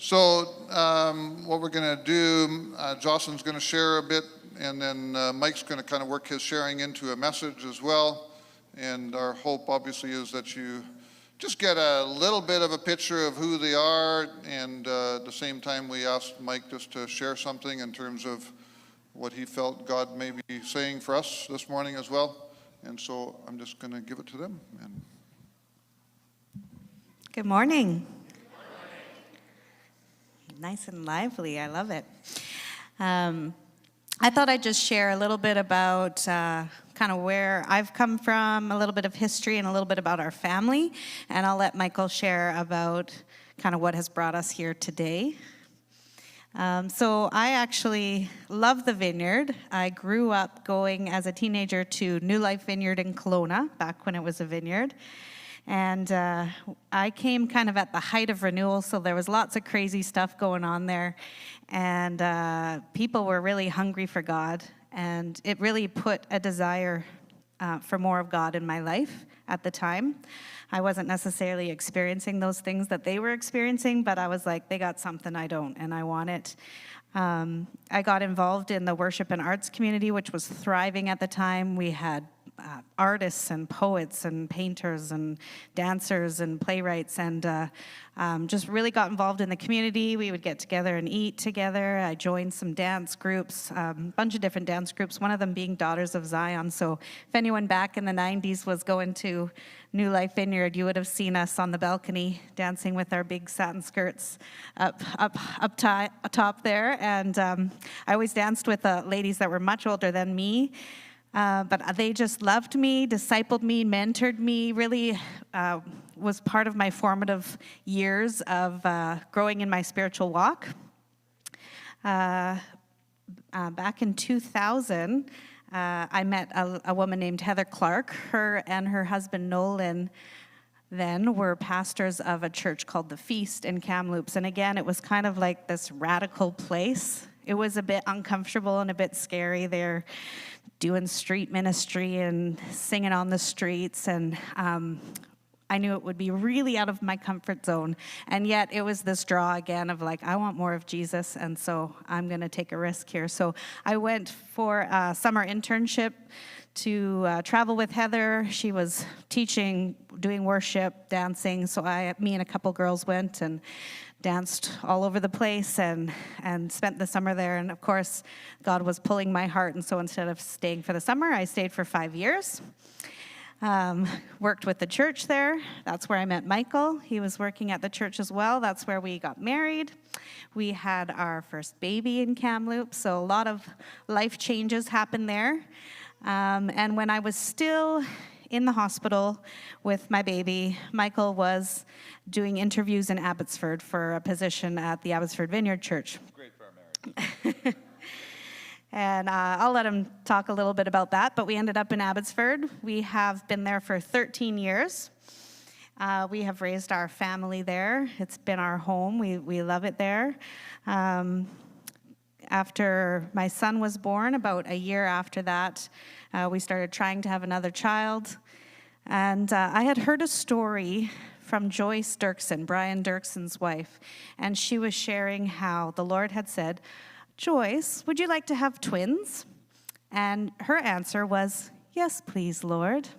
So what we're going to do, Jocelyn's going to share a bit, and then Mike's going to kind of work his sharing into a message as well. And our hope, obviously, is that you just get a little bit of a picture of who they are, and at the same time we asked Mike just to share something in terms of what he felt God may be saying for us this morning as well. And so I'm just going to give it to them. And good morning. Nice and lively. I love it. I thought I'd just share a little bit about kind of where I've come from, a little bit of history, and a little bit about our family. And I'll let Michael share about kind of what has brought us here today. So I actually love the Vineyard. I grew up going as a teenager to New Life Vineyard in Kelowna, back when it was a vineyard. And I came kind of at the height of renewal, so there was lots of crazy stuff going on there. And people were really hungry for God. And it really put a desire for more of God in my life at the time. I wasn't necessarily experiencing those things that they were experiencing, but I was like, they got something I don't, and I want it. I got involved in the worship and arts community, which was thriving at the time. We had artists and poets and painters and dancers and playwrights, and just really got involved in the community. We would get together and eat together. I joined some dance groups, a bunch of different dance groups, one of them being Daughters of Zion. So if anyone back in the 90s was going to New Life Vineyard, you would have seen us on the balcony dancing with our big satin skirts up top there. And I always danced with ladies that were much older than me. But they just loved me, discipled me, mentored me, really was part of my formative years of growing in my spiritual walk. Back in 2000, I met a woman named Heather Clark. Her and her husband Nolan then were pastors of a church called The Feast in Kamloops. And again, it was kind of like this radical place. It was a bit uncomfortable and a bit scary. They're doing street ministry and singing on the streets, and I knew it would be really out of my comfort zone, and yet it was this draw again of like, I want more of Jesus, and so I'm going to take a risk here. So I went for a summer internship to travel with Heather. She was teaching, doing worship, dancing, so me and a couple girls went and danced all over the place and spent the summer there. And of course, God was pulling my heart. And so instead of staying for the summer, I stayed for 5 years. Worked with the church there. That's where I met Michael. He was working at the church as well. That's where we got married. We had our first baby in Kamloops. So a lot of life changes happened there. And when I was still in the hospital with my baby, Michael was doing interviews in Abbotsford for a position at the Abbotsford Vineyard Church. great for our marriage. And I'll let him talk a little bit about that, but we ended up in Abbotsford. We have been there for 13 years. We have raised our family there. It's been our home. We love it there. After my son was born, about a year after that, we started trying to have another child. And I had heard a story from Joyce Dirksen, Brian Dirksen's wife, and she was sharing how the Lord had said, Joyce, would you like to have twins? And her answer was, yes, please, Lord.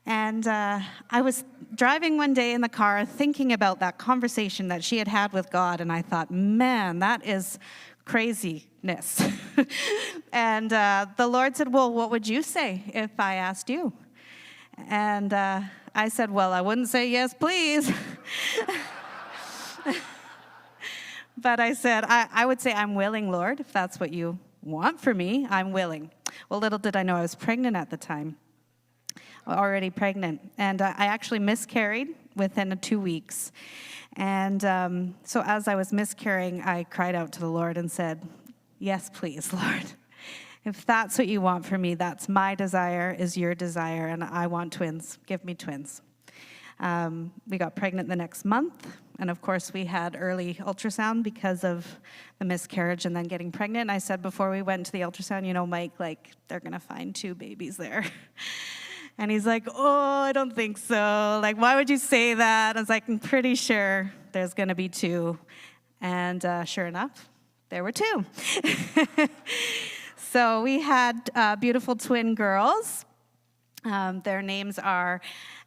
And I was driving one day in the car thinking about that conversation that she had had with God, and I thought, man, that is craziness. And the Lord said, well, what would you say if I asked you? And I said, well, I wouldn't say yes, please. But I said, I would say, I'm willing, Lord, if that's what you want for me, I'm willing. Well, little did I know I was pregnant at the time, already pregnant. And I actually miscarried within 2 weeks. And so as I was miscarrying, I cried out to the Lord and said, yes, please, Lord. If that's what you want for me, that's my desire, is your desire, and I want twins. Give me twins. We got pregnant the next month, and of course we had early ultrasound because of the miscarriage and then getting pregnant. And I said before we went to the ultrasound, you know, Mike, like, they're going to find 2 babies there. And he's like, oh, I don't think so. Like, why would you say that? I was like, I'm pretty sure there's going to be 2. And sure enough, there were 2. So we had beautiful twin girls. Their names are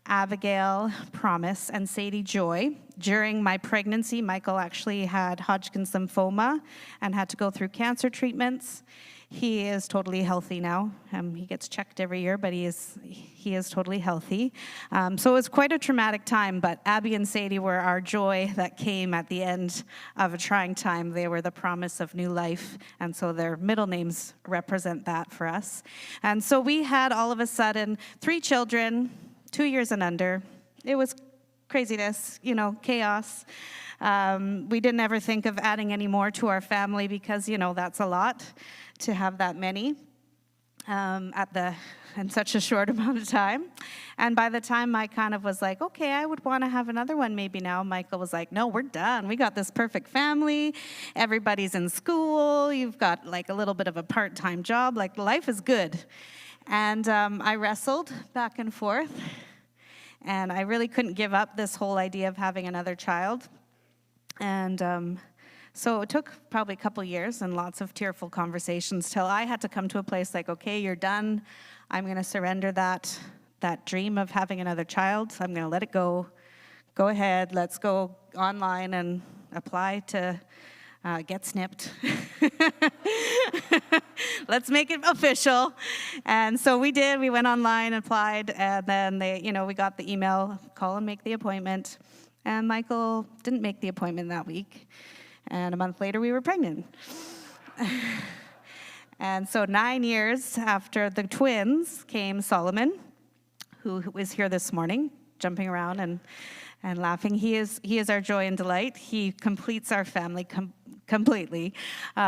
Abigail Promise and Sadie Joy. During my pregnancy, Michael actually had Hodgkin's lymphoma and had to go through cancer treatments. He is totally healthy now. He gets checked every year, but he is totally healthy. So it was quite a traumatic time, but Abby and Sadie were our joy that came at the end of a trying time. They were the promise of new life, and so their middle names represent that for us. And so we had, all of a sudden, 3 children, 2 years and under. It was craziness, chaos. We didn't ever think of adding any more to our family because, that's a lot to have that many in such a short amount of time. And by the time I kind of was like, okay, I would want to have another one maybe now, Michael was like, no, we're done. We got this perfect family. Everybody's in school. You've got like a little bit of a part-time job. Like life is good. And I wrestled back and forth. And I really couldn't give up this whole idea of having another child. And so it took probably a couple years and lots of tearful conversations till I had to come to a place like, okay, you're done. I'm going to surrender that dream of having another child. I'm going to let it go. Go ahead. Let's go online and apply to get snipped. Let's make it official. And so we did. We went online, applied, and then we got the email, call and make the appointment. And Michael didn't make the appointment that week. And a month later, we were pregnant. And so 9 years after the twins came Solomon, who was here this morning, jumping around and laughing. He is our joy and delight. He completes our family completely. We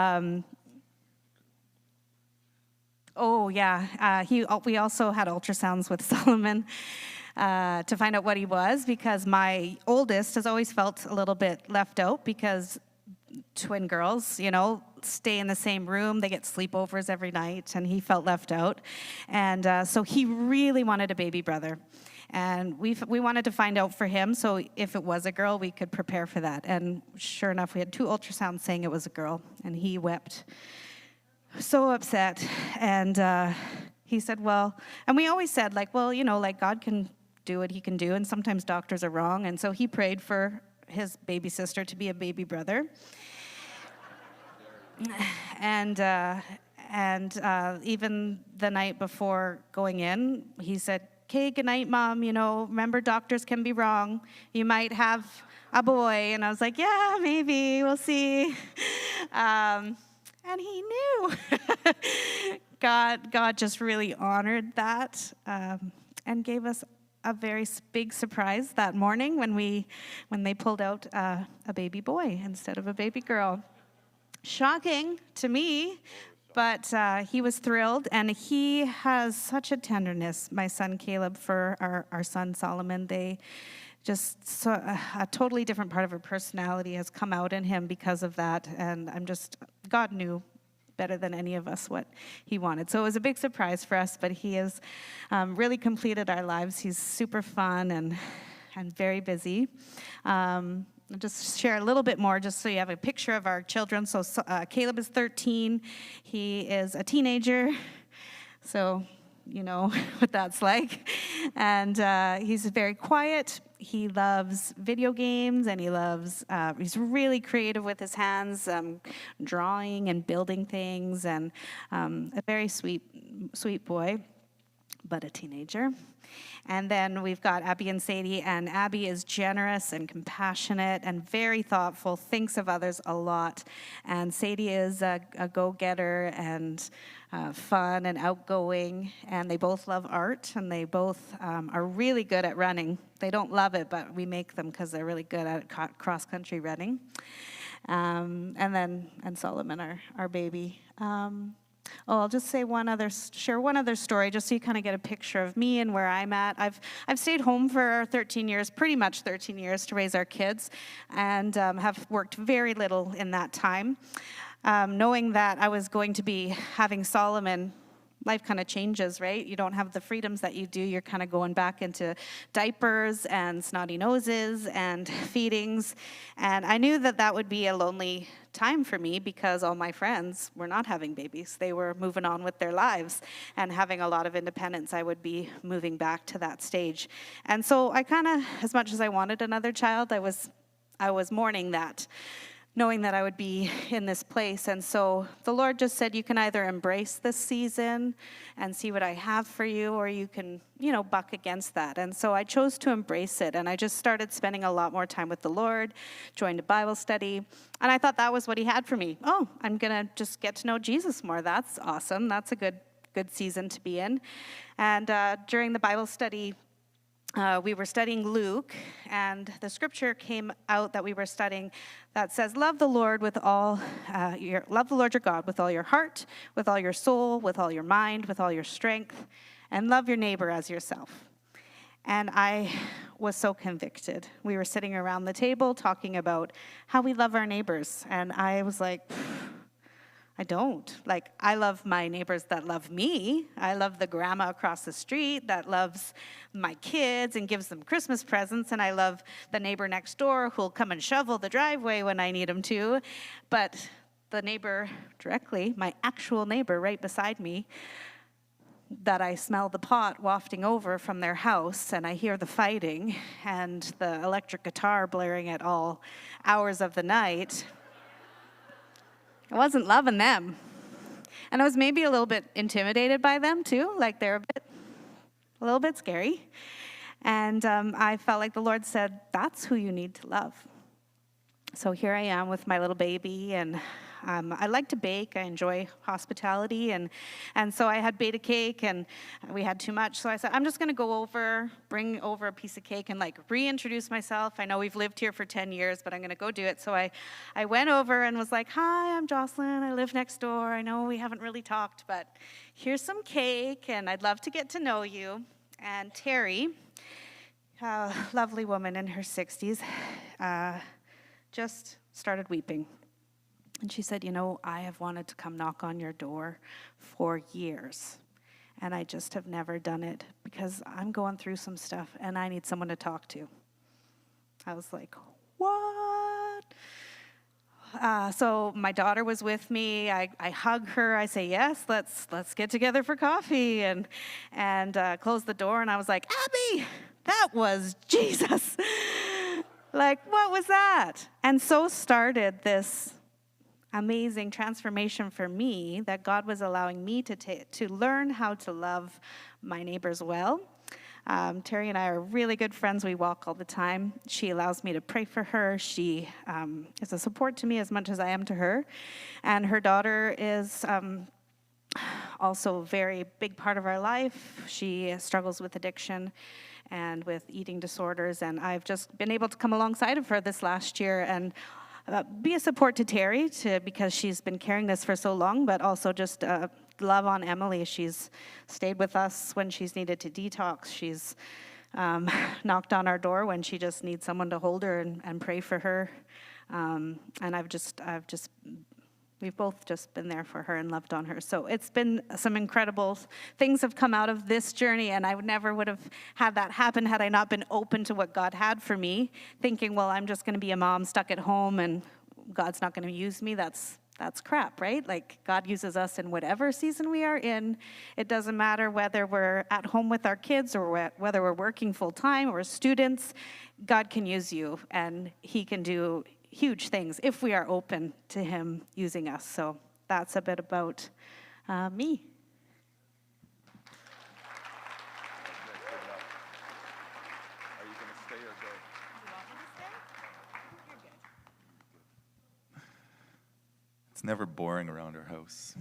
also had ultrasounds with Solomon to find out what he was, because my oldest has always felt a little bit left out because twin girls, stay in the same room. They get sleepovers every night, and he felt left out. And so he really wanted a baby brother. And we wanted to find out for him, so if it was a girl, we could prepare for that. And sure enough, we had 2 ultrasounds saying it was a girl, and he wept. So upset. And he said, and we always said, God can do what he can do, and sometimes doctors are wrong. And so he prayed for his baby sister to be a baby brother. And even the night before going in, he said, okay, good night, Mom. Remember, doctors can be wrong. You might have a boy. And I was like, yeah, maybe. We'll see. And he knew. God just really honored that and gave us a very big surprise that morning when they pulled out a baby boy instead of a baby girl. Shocking to me, but he was thrilled, and he has such a tenderness, my son Caleb, for our son Solomon. They just, a totally different part of her personality has come out in him because of that, and God knew better than any of us what he wanted. So it was a big surprise for us, but he has really completed our lives. He's super fun and very busy. I'll just share a little bit more just so you have a picture of our children. So Caleb is 13. He is a teenager, so you know what that's like. And he's very quiet. He loves video games, and he's really creative with his hands, drawing and building things, and a very sweet boy, but a teenager. And then we've got Abby and Sadie, and Abby is generous and compassionate and very thoughtful, thinks of others a lot. And Sadie is a go-getter and fun and outgoing, and they both love art, and they both are really good at running. They don't love it, but we make them because they're really good at cross-country running. And Solomon, our baby. I'll just share one other story, just so you kind of get a picture of me and where I'm at. I've stayed home for 13 years, pretty much 13 years, to raise our kids, and have worked very little in that time, knowing that I was going to be having Solomon life kind of changes, right? You don't have the freedoms that you do. You're kind of going back into diapers and snotty noses and feedings. And I knew that that would be a lonely time for me because all my friends were not having babies. They were moving on with their lives and having a lot of independence. I would be moving back to that stage. And so I kind of, as much as I wanted another child, I was mourning that, knowing that I would be in this place. And so the Lord just said, you can either embrace this season and see what I have for you, or you can, buck against that. And so I chose to embrace it. And I just started spending a lot more time with the Lord, joined a Bible study. And I thought that was what he had for me. Oh, I'm going to just get to know Jesus more. That's awesome. That's a good season to be in. And during the Bible study, we were studying Luke, and the scripture came out that we were studying that says, love the Lord love the Lord your God with all your heart, with all your soul, with all your mind, with all your strength, and love your neighbor as yourself. And I was so convicted. We were sitting around the table talking about how we love our neighbors, and I was like, I don't. I love my neighbors that love me. I love the grandma across the street that loves my kids and gives them Christmas presents. And I love the neighbor next door who'll come and shovel the driveway when I need him to. But the neighbor directly, my actual neighbor right beside me, that I smell the pot wafting over from their house, and I hear the fighting and the electric guitar blaring at all hours of the night, I wasn't loving them. And I was maybe a little bit intimidated by them too, they're a little bit scary. And I felt like the Lord said, that's who you need to love. So here I am with my little baby, and I like to bake. I enjoy hospitality, and so I had baked a cake, and we had too much. So I said, I'm just going to bring over a piece of cake and reintroduce myself. I know we've lived here for 10 years, but I'm going to go do it. So I went over and was like, hi, I'm Jocelyn. I live next door. I know we haven't really talked, but here's some cake, and I'd love to get to know you. And Terry, a lovely woman in her 60s, just started weeping. And she said, I have wanted to come knock on your door for years, and I just have never done it because I'm going through some stuff and I need someone to talk to. I was like, what? So my daughter was with me. I hug her. I say, yes, let's get together for coffee, and close the door. And I was like, Abby, that was Jesus. What was that? And so started this amazing transformation for me that God was allowing me to learn how to love my neighbors well. Terry and I are really good friends. We walk all the time. She allows me to pray for her. She is a support to me as much as I am to her. And her daughter is also a very big part of our life. She struggles with addiction and with eating disorders. And I've just been able to come alongside of her this last year and be a support to Terry because she's been carrying this for so long, but also just love on Emily. She's stayed with us when she's needed to detox. She's knocked on our door when she just needs someone to hold her and pray for her. And we've both just been there for her and loved on her. So it's been some incredible things have come out of this journey, and I never would have had that happen had I not been open to what God had for me, thinking, well, I'm just going to be a mom stuck at home and God's not going to use me. That's crap, right? God uses us in whatever season we are in. It doesn't matter whether we're at home with our kids or whether we're working full time or students. God can use you, and he can do huge things if we are open to him using us. So that's a bit about me. Are you going to stay or go? You want me to stay? You're good. It's never boring around our house.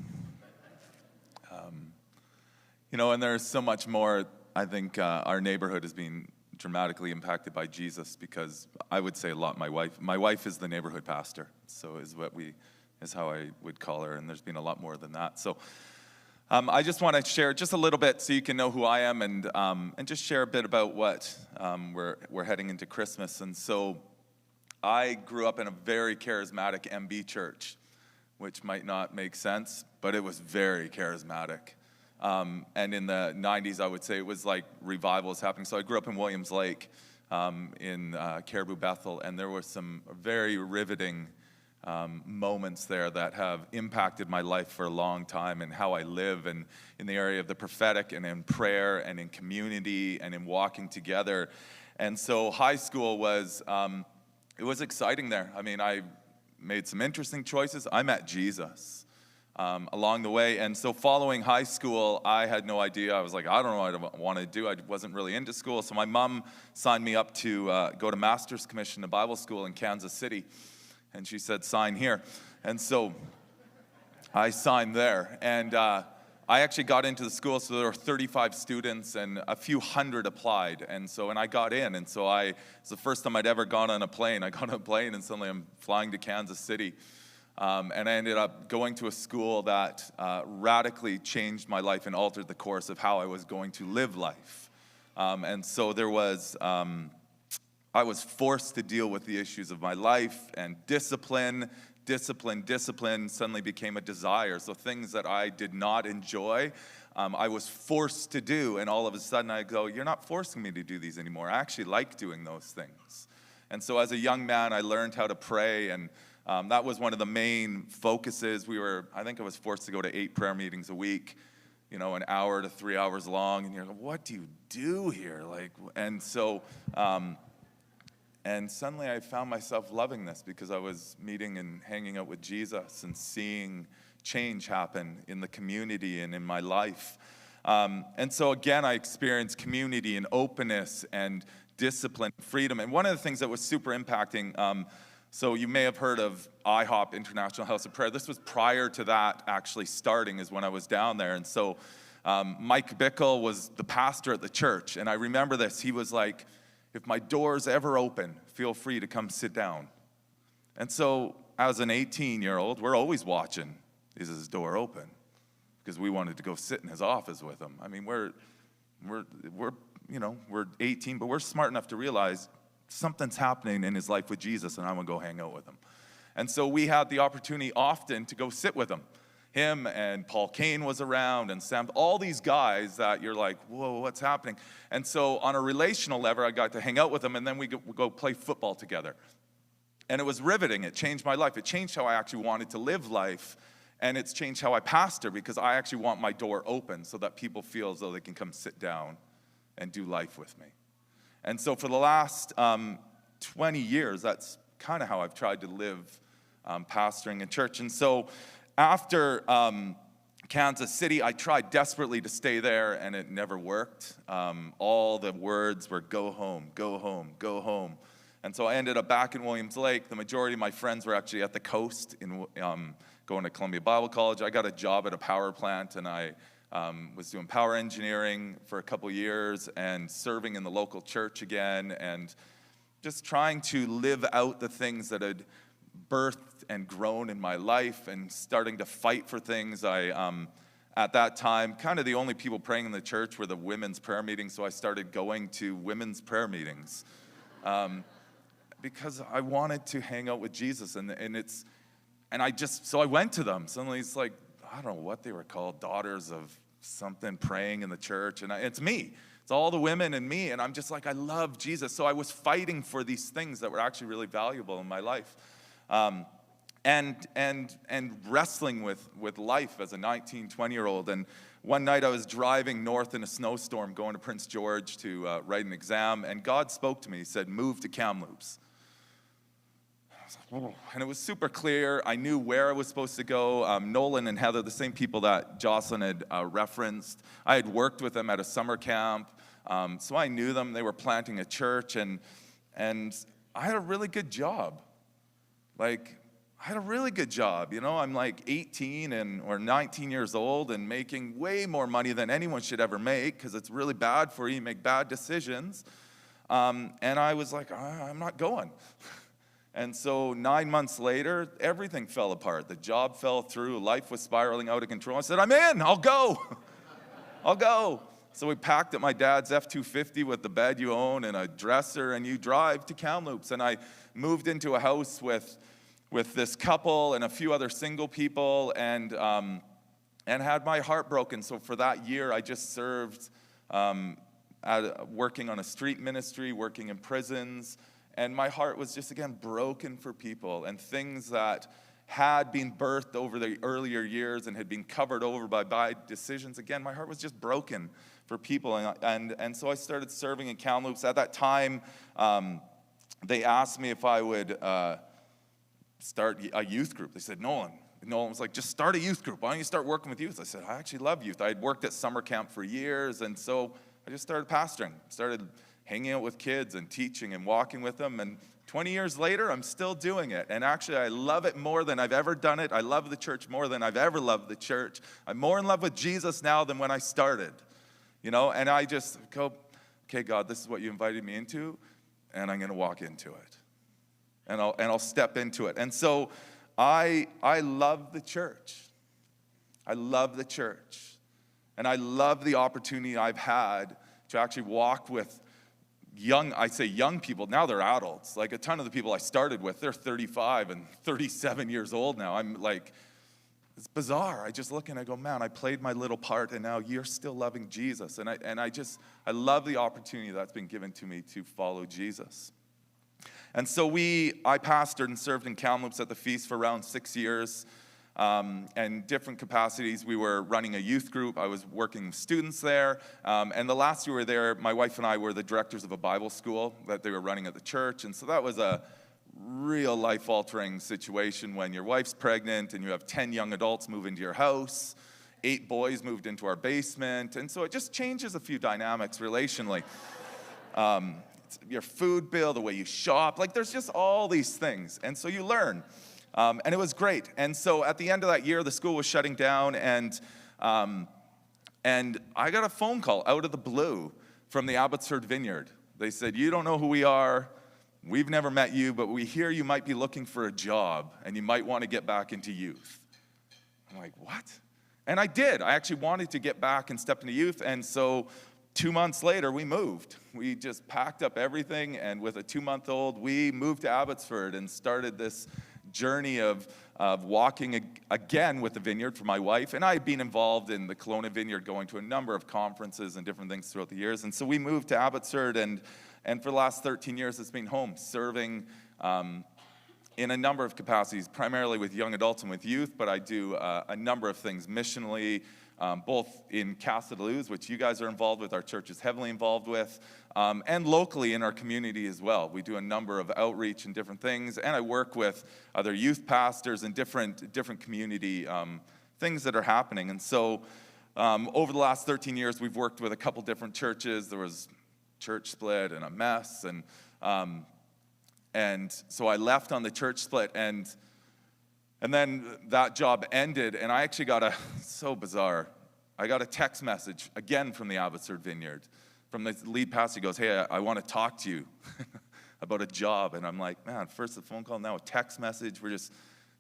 And there's so much more. I think our neighborhood has been dramatically impacted by Jesus, because I would say a lot. My wife is the neighborhood pastor, so is how I would call her, and there's been a lot more than that. So I just want to share just a little bit so you can know who I am, and just share a bit about what we're heading into Christmas. And so I grew up in a very charismatic MB church, which might not make sense, but it was very charismatic. And in the 90s, I would say it was like revival was happening. So I grew up in Williams Lake in Caribou Bethel, and there were some very riveting moments there that have impacted my life for a long time, and how I live, and in the area of the prophetic and in prayer and in community and in walking together. And so high school was, it was exciting there. I mean, I made some interesting choices. I met Jesus along the way. And so following high school, I had no idea. I was like, I don't know what I want to do. I wasn't really into school. So my mom signed me up to go to Master's Commission to Bible school in Kansas City. And she said, sign here. And so I signed there. And I actually got into the school, so there were 35 students and a few hundred applied. And I got in. And so it's the first time I'd ever gone on a plane. I got on a plane and suddenly I'm flying to Kansas City. And I ended up going to a school that radically changed my life and altered the course of how I was going to live life. And so there was, I was forced to deal with the issues of my life, and discipline suddenly became a desire. So things that I did not enjoy, I was forced to do. And all of a sudden I go, you're not forcing me to do these anymore. I actually like doing those things. And so as a young man, I learned how to pray, and that was one of the main focuses. I think I was forced to go to 8 prayer meetings a week, an hour to 3 hours long. And you're like, what do you do here? And suddenly I found myself loving this, because I was meeting and hanging out with Jesus and seeing change happen in the community and in my life. And so again, I experienced community and openness and discipline, freedom. And one of the things that was super impacting, so you may have heard of IHOP, International House of Prayer. This was prior to that actually starting, is when I was down there. And so Mike Bickle was the pastor at the church. And I remember this. He was like, if my door's ever open, feel free to come sit down. And so as an 18-year-old, we're always watching, is his door open? Because we wanted to go sit in his office with him. I mean, we're 18, but we're smart enough to realize something's happening in his life with Jesus, and I want to go hang out with him. And so we had the opportunity often to go sit with him. Him and Paul Kane was around, and Sam, all these guys that you're like, whoa, what's happening? And so on a relational level, I got to hang out with them, and then we go play football together. And it was riveting. It changed my life. It changed how I actually wanted to live life, and it's changed how I pastor, because I actually want my door open so that people feel as though they can come sit down and do life with me. And so for the last 20 years, that's kind of how I've tried to live pastoring a church. And so after Kansas City, I tried desperately to stay there, and it never worked. All the words were go home, go home, go home. And so I ended up back in Williams Lake. The majority of my friends were actually at the coast, going to Columbia Bible College. I got a job at a power plant, and I was doing power engineering for a couple years and serving in the local church again, and just trying to live out the things that had birthed and grown in my life, and starting to fight for things. At that time, kind of the only people praying in the church were the women's prayer meetings, so I started going to women's prayer meetings because I wanted to hang out with Jesus, so I went to them. Suddenly it's like, I don't know what they were called, daughters of something praying in the church, and it's me. It's all the women and me, and I'm just like, I love Jesus. So I was fighting for these things that were actually really valuable in my life. And wrestling with life as a 19, 20-year-old. And one night I was driving north in a snowstorm going to Prince George to write an exam, and God spoke to me. He said, move to Kamloops. I was like, whoa. And it was super clear. I knew where I was supposed to go. Nolan and Heather, the same people that Jocelyn had referenced, I had worked with them at a summer camp, so I knew them. They were planting a church, and I had a really good job. I had a really good job. I'm like 18 or 19 years old and making way more money than anyone should ever make, because it's really bad for you. You make bad decisions. And I was like, I'm not going. And so 9 months later, everything fell apart. The job fell through. Life was spiraling out of control. I said, I'm in. I'll go. I'll go. So we packed up my dad's F-250 with the bed you own and a dresser, and you drive to Kamloops. And I moved into a house with this couple and a few other single people, and and had my heart broken. So for that year, I just served working on a street ministry, working in prisons, and my heart was just, again, broken for people and things that had been birthed over the earlier years and had been covered over by bad decisions. Again, my heart was just broken for people, and so I started serving in Kamloops. At that time, they asked me if I would start a youth group. They said, Nolan was like, just start a youth group. Why don't you start working with youth? I said, I actually love youth. I had worked at summer camp for years, and so I just started pastoring, started hanging out with kids and teaching and walking with them, and 20 years later, I'm still doing it. And actually, I love it more than I've ever done it. I love the church more than I've ever loved the church. I'm more in love with Jesus now than when I started, and I just go, okay, God, this is what you invited me into, and I'm going to walk into it, and I'll step into it. And so I love the church. I love the church, and I love the opportunity I've had to actually walk with young people. Now they're adults. Like a ton of the people I started with, they're 35 and 37 years old now. I'm like, it's bizarre. I just look and I go, man, I played my little part, and now you're still loving Jesus. And I love the opportunity that's been given to me to follow Jesus. And so I pastored and served in Kamloops at the Feast for around 6 years. And different capacities. We were running a youth group. I was working with students there. And the last year we were there, my wife and I were the directors of a Bible school that they were running at the church. And so that was a real life-altering situation when your wife's pregnant and you have 10 young adults move into your house. 8 boys moved into our basement. And so it just changes a few dynamics relationally. Your food bill, the way you shop, like there's just all these things. And so you learn. And it was great. And so at the end of that year, the school was shutting down, and I got a phone call out of the blue from the Abbotsford Vineyard. They said, you don't know who we are. We've never met you, but we hear you might be looking for a job, and you might want to get back into youth. I'm like, what? And I did. I actually wanted to get back and step into youth, and so 2 months later, we moved. We just packed up everything, and with a 2-month-old, we moved to Abbotsford and started this journey of walking again with the Vineyard for my wife. And I had been involved in the Kelowna Vineyard, going to a number of conferences and different things throughout the years. And so we moved to Abbotsford, and for the last 13 years, it's been home, serving in a number of capacities, primarily with young adults and with youth, but I do a number of things missionally, both in Casa de Luz, which you guys are involved with, our church is heavily involved with, and locally in our community as well. We do a number of outreach and different things, and I work with other youth pastors and different community things that are happening. And so over the last 13 years, we've worked with a couple different churches. There was church split and a mess, and so I left on the church split, and then that job ended, and I actually got so bizarre, I got a text message, again from the Abbotsford Vineyard, from the lead pastor. He goes, hey, I want to talk to you about a job. And I'm like, man, first a phone call, now a text message. We're just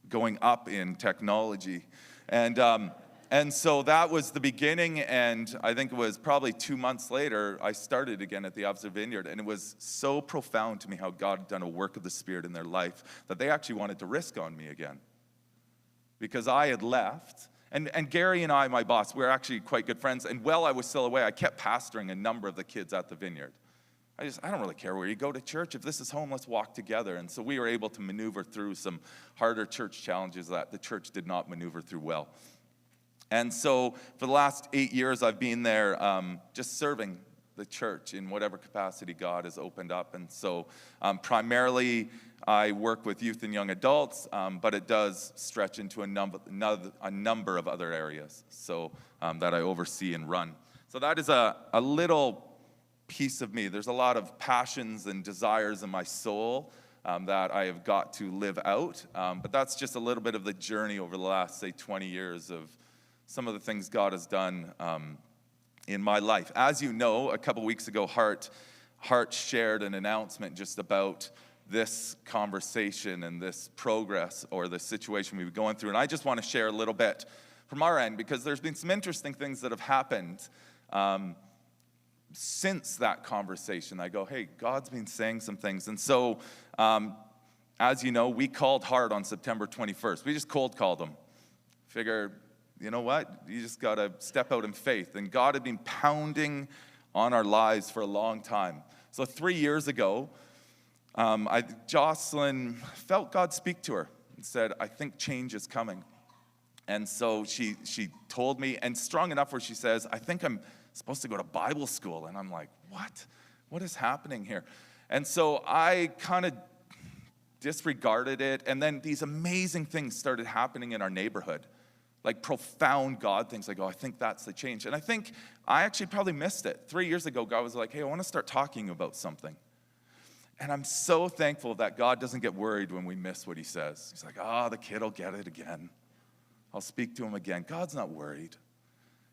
going up in technology. And so that was the beginning, and I think it was probably 2 months later, I started again at the Abbotsford Vineyard, and it was so profound to me how God had done a work of the Spirit in their life that they actually wanted to risk on me again. Because I had left, and Gary and I, my boss, we were actually quite good friends, and while I was still away, I kept pastoring a number of the kids at the Vineyard. I don't really care where you go to church. If this is home, let's walk together. And so we were able to maneuver through some harder church challenges that the church did not maneuver through well. And so for the last 8 years, I've been there just serving the church in whatever capacity God has opened up. And so primarily, I work with youth and young adults, but it does stretch into a number of other areas that I oversee and run. So that is a little piece of me. There's a lot of passions and desires in my soul that I have got to live out, but that's just a little bit of the journey over the last, say, 20 years of some of the things God has done in my life. As you know, a couple weeks ago, Hart shared an announcement just about this conversation and this progress or the situation we've been going through. And I just want to share a little bit from our end, because there's been some interesting things that have happened since that conversation. I go, hey, God's been saying some things. And so, as you know, we called Hart on September 21st. We just cold called him. Figure, you know what? You just got to step out in faith. And God had been pounding on our lives for a long time. So 3 years ago, Jocelyn felt God speak to her and said, I think change is coming. And so she told me, and strong enough where she says, I think I'm supposed to go to Bible school. And I'm like, what? What is happening here? And so I kind of disregarded it. And then these amazing things started happening in our neighborhood, like profound God things. I go, I think that's the change. And I think I actually probably missed it. 3 years ago, God was like, hey, I want to start talking about something. And I'm so thankful that God doesn't get worried when we miss what he says. He's like, the kid will get it again. I'll speak to him again. God's not worried.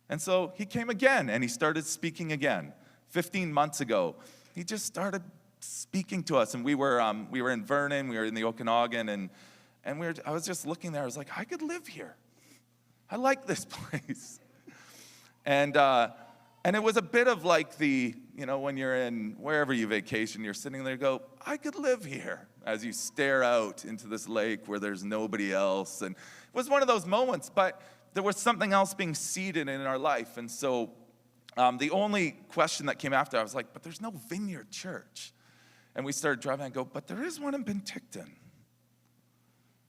And so he came again, and he started speaking again. 15 months ago, he just started speaking to us. And we were in Vernon, we were in the Okanagan, and I was just looking there. I was like, I could live here. I like this place. And it was a bit of like when you're in wherever you vacation, you're sitting there, you go, I could live here, as you stare out into this lake where there's nobody else. And it was one of those moments, but there was something else being seeded in our life. And so the only question that came after, I was like, but there's no Vineyard Church. And we started driving and go, but there is one in Penticton.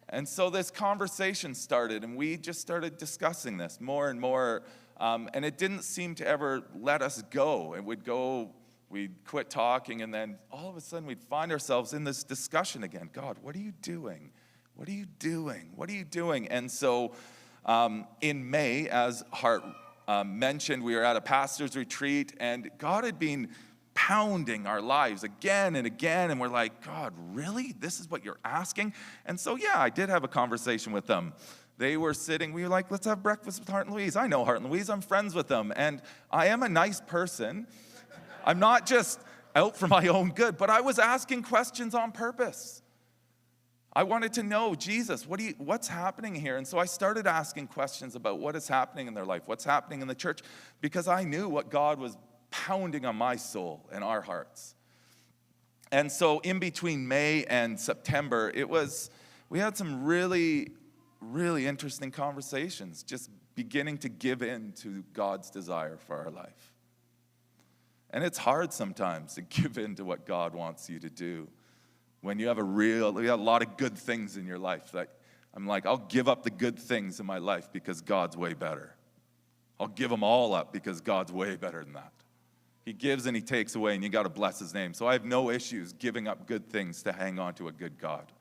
And so this conversation started, and we just started discussing this more and more. And it didn't seem to ever let us go. It would go, we'd quit talking, and then all of a sudden we'd find ourselves in this discussion again. God, what are you doing? What are you doing? What are you doing? And so in May, as Hart mentioned, we were at a pastor's retreat, and God had been pounding our lives again and again, and we're like, God, really? This is what you're asking? And so, yeah, I did have a conversation with them. They were sitting, we were like, let's have breakfast with Hart and Louise. I know Hart and Louise, I'm friends with them, and I am a nice person. I'm not just out for my own good, but I was asking questions on purpose. I wanted to know, Jesus, what's happening here? And so I started asking questions about what is happening in their life, what's happening in the church, because I knew what God was pounding on my soul and our hearts. And so in between May and September, we had some really, really interesting conversations, just beginning to give in to God's desire for our life. And it's hard sometimes to give in to what God wants you to do. When you have a lot of good things in your life that I'm like, I'll give up the good things in my life because God's way better. I'll give them all up because God's way better than that. He gives and he takes away, and you got to bless his name. So I have no issues giving up good things to hang on to a good God.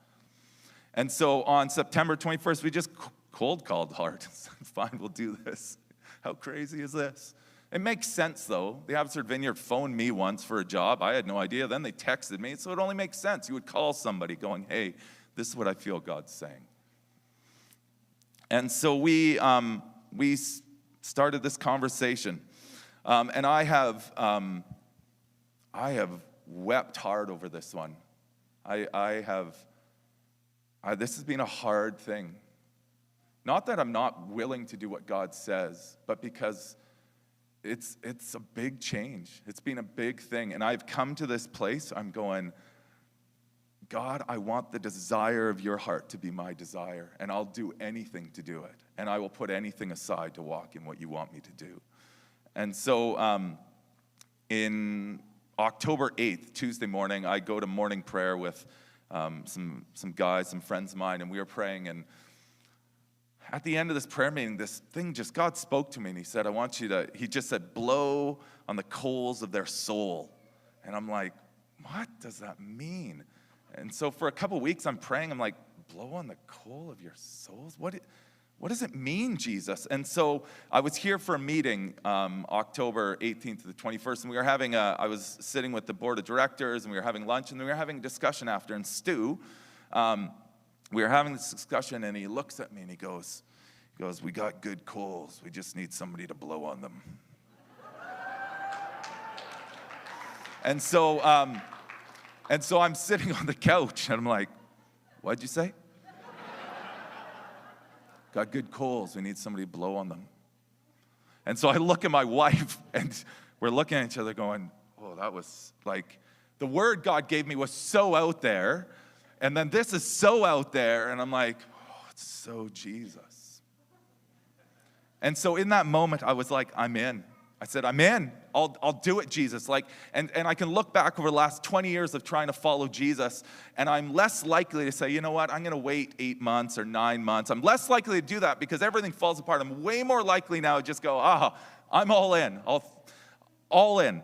And so on September 21st, we just cold called Hart and said, fine, we'll do this. How crazy is this? It makes sense, though. The Abbotsford Vineyard phoned me once for a job. I had no idea. Then they texted me, so it only makes sense. You would call somebody going, hey, this is what I feel God's saying. And so we started this conversation. And I have wept hard over this one. This has been a hard thing. Not that I'm not willing to do what God says, but because it's a big change. It's been a big thing. And I've come to this place, I'm going, God, I want the desire of your heart to be my desire, and I'll do anything to do it. And I will put anything aside to walk in what you want me to do. And so in October 8th, Tuesday morning, I go to morning prayer with some guys, some friends of mine, and we were praying. And at the end of this prayer meeting, this thing God spoke to me, and he said, he just said, blow on the coals of their soul. And I'm like, what does that mean? And so for a couple of weeks, I'm praying. I'm like, blow on the coal of your souls? What does it mean, Jesus? And so I was here for a meeting October 18th to the 21st, and I was sitting with the board of directors, and we were having lunch, and we were having a discussion after. And Stu, we were having this discussion, and he looks at me, and he goes, we got good coals. We just need somebody to blow on them. And so I'm sitting on the couch, and I'm like, what'd you say? Got good coals. We need somebody to blow on them. And so I look at my wife, and we're looking at each other going, oh, that was like, the word God gave me was so out there, and then this is so out there, and I'm like, oh, it's so Jesus. And so in that moment, I was like, I'm in. I said, I'm in. I'll do it, Jesus. And I can look back over the last 20 years of trying to follow Jesus, and I'm less likely to say, you know what, I'm going to wait 8 months or 9 months. I'm less likely to do that because everything falls apart. I'm way more likely now to just go, I'm all in. All in.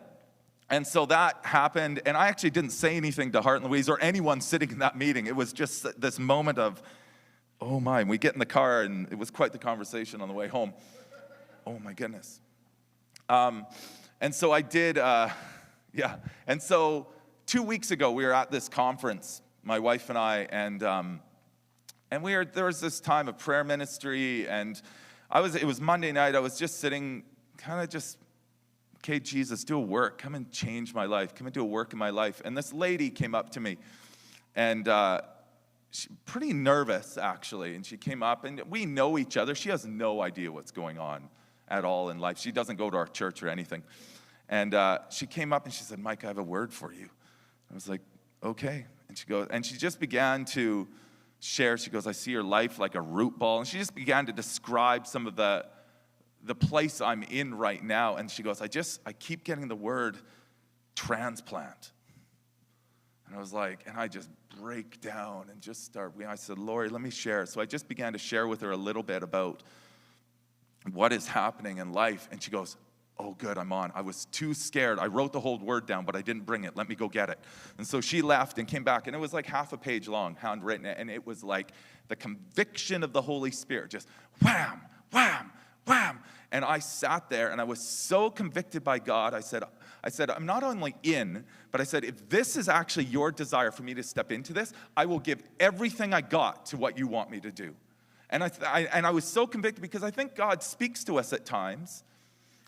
And so that happened, and I actually didn't say anything to Hart and Louise or anyone sitting in that meeting. It was just this moment of, oh my, and we get in the car, and it was quite the conversation on the way home. Oh my goodness. And so I did, And so 2 weeks ago, we were at this conference, my wife and I, and there was this time of prayer ministry, and it was Monday night. I was just sitting, kind of just, okay, Jesus, do a work. Come and change my life. Come and do a work in my life. And this lady came up to me, and she pretty nervous, actually. And she came up, and we know each other. She has no idea what's going on at all in life. She doesn't go to our church or anything. And she came up and she said, Mike, I have a word for you. I was like, okay. And she just began to share. She goes, I see your life like a root ball. And she just began to describe some of the place I'm in right now. And she goes, I keep getting the word transplant. And I was like, and I just break down and just start. I said, Lori, let me share. So I just began to share with her a little bit about what is happening in life. And she goes, oh, good, I'm on. I was too scared. I wrote the whole word down, but I didn't bring it. Let me go get it. And so she left and came back, and it was like half a page long, handwritten, and it was like the conviction of the Holy Spirit, just wham, wham, wham. And I sat there, and I was so convicted by God. I said, I'm not only in, but I said, if this is actually your desire for me to step into this, I will give everything I got to what you want me to do. And I was so convicted because I think God speaks to us at times,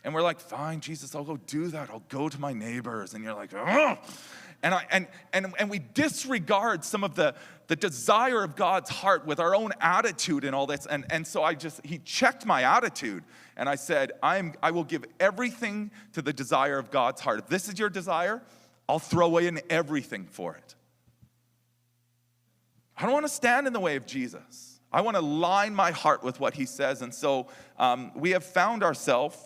and we're like, fine, Jesus, I'll go do that. I'll go to my neighbors. And you're like, oh. And we disregard some of the desire of God's heart with our own attitude and all this. And so he checked my attitude. And I said, I will give everything to the desire of God's heart. If this is your desire, I'll throw in everything for it. I don't want to stand in the way of Jesus. I want to line my heart with what he says. And so we have found ourselves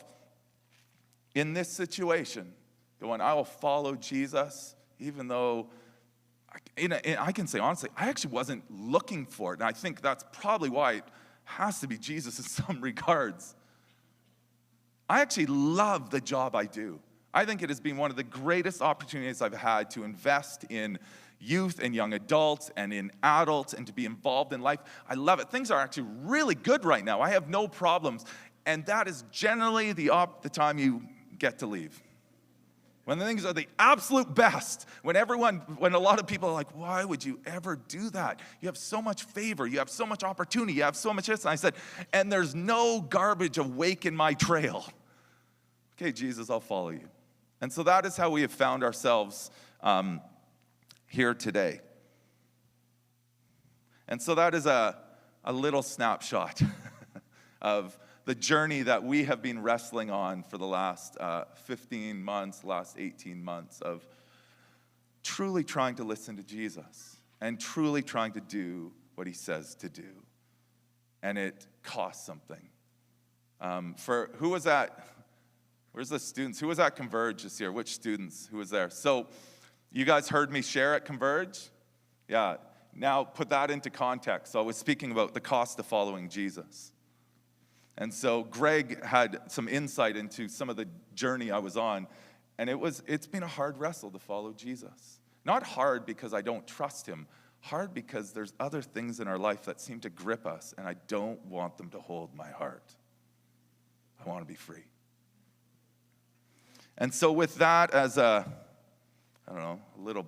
in this situation, going, I will follow Jesus, even though, I can say honestly, I actually wasn't looking for it. And I think that's probably why it has to be Jesus in some regards. I actually love the job I do. I think it has been one of the greatest opportunities I've had to invest in youth and young adults and in adults and to be involved in life. I love it. Things are actually really good right now. I have no problems. And that is generally the time you get to leave. When the things are the absolute best, when a lot of people are like, why would you ever do that? You have so much favor, you have so much opportunity, you have so much this. And I said, and there's no garbage awake in my trail. Okay, Jesus, I'll follow you. And so that is how we have found ourselves here today. And so that is a little snapshot of the journey that we have been wrestling on for the last 15 months, last 18 months of truly trying to listen to Jesus and truly trying to do what he says to do. And it costs something. Who was at, where's the students? Who was at Converge this year? Which students? Who was there? So you guys heard me share at Converge? Yeah. Now put that into context. So I was speaking about the cost of following Jesus. And so Greg had some insight into some of the journey I was on, and it's been a hard wrestle to follow Jesus. Not hard because I don't trust him, hard because there's other things in our life that seem to grip us, and I don't want them to hold my heart. I want to be free. And so with that as a little